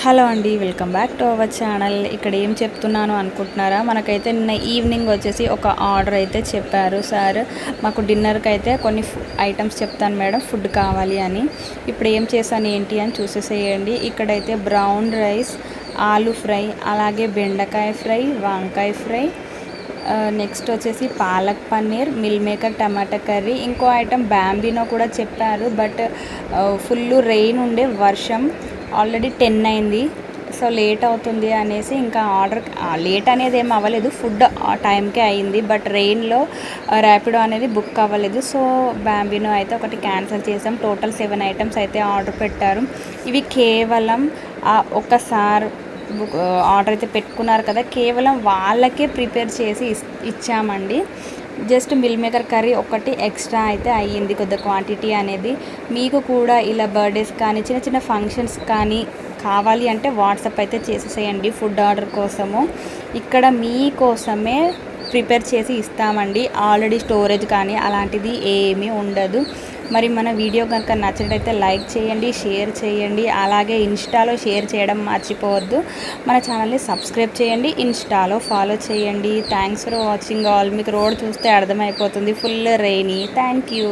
Hello అండి, welcome back to our channel. ఇక్కడ ఏం చెప్తున్నాను అనుకుంటున్నారా? మనకైతే నిన్న ఈవినింగ్ వచ్చేసి ఒక ఆర్డర్ అయితే చెప్పారు సార్. మాకు డిన్నర్కి అయితే కొన్ని ఐటమ్స్ చెప్తాను మేడం, ఫుడ్ కావాలి అని. ఇప్పుడు ఏం చేశాను ఏంటి అని చూసేసేయండి. ఇక్కడైతే బ్రౌన్ రైస్, ఆలు ఫ్రై, అలాగే బెండకాయ ఫ్రై, వంకాయ ఫ్రై, నెక్స్ట్ వచ్చేసి పాలక్ పన్నీర్, మిల్ మేకర్ టమాటా కర్రీ, ఇంకో ఐటమ్ బ్యాంబినో కూడా చెప్పారు. బట్ ఫుల్ రెయిన్ ఉండే, వర్షం ఆల్రెడీ 10 అయింది. సో లేట్ అవుతుంది అనేసి ఇంకా ఆర్డర్ లేట్ అనేది ఏం అవ్వలేదు, ఫుడ్ ఆ టైంకే అయింది. బట్ రెయిన్లో ర్యాపిడో అనేది బుక్ అవ్వలేదు. సో బ్యాంబినో అయితే ఒకటి క్యాన్సిల్ చేసాం. టోటల్ 7 ఐటమ్స్ అయితే ఆర్డర్ పెట్టారు. ఇవి కేవలం ఒకసారి ఆర్డర్ అయితే పెట్టుకున్నారు కదా, కేవలం వాళ్ళకే ప్రిపేర్ చేసి ఇచ్చామండి. జస్ట్ మిల్ మేకర్ కర్రీ ఒకటి ఎక్స్ట్రా అయితే అయ్యింది, కొద్ది క్వాంటిటీ అనేది. మీకు కూడా ఇలా బర్త్డేస్ కానీ చిన్న చిన్న ఫంక్షన్స్ కానీ కావాలి అంటే వాట్సాప్ అయితే చేసేసేయండి ఫుడ్ ఆర్డర్ కోసము. ఇక్కడ మీకోసమే ప్రిపేర్ చేసి ఇస్తామండి. ఆల్రెడీ స్టోరేజ్ కానీ అలాంటిది ఏమీ ఉండదు. మరి మన వీడియో కనుక నచ్చినట్లయితే లైక్ చేయండి, షేర్ చేయండి, అలాగే ఇన్స్టాలో షేర్ చేయడం మర్చిపోవద్దు. మన ఛానల్ని సబ్స్క్రైబ్ చేయండి, ఇన్స్టాలో ఫాలో చేయండి. Thanks for watching all. మీకు రోడ్ చూస్తే అర్థమైపోతుంది, ఫుల్ రెయినీ. Thank you.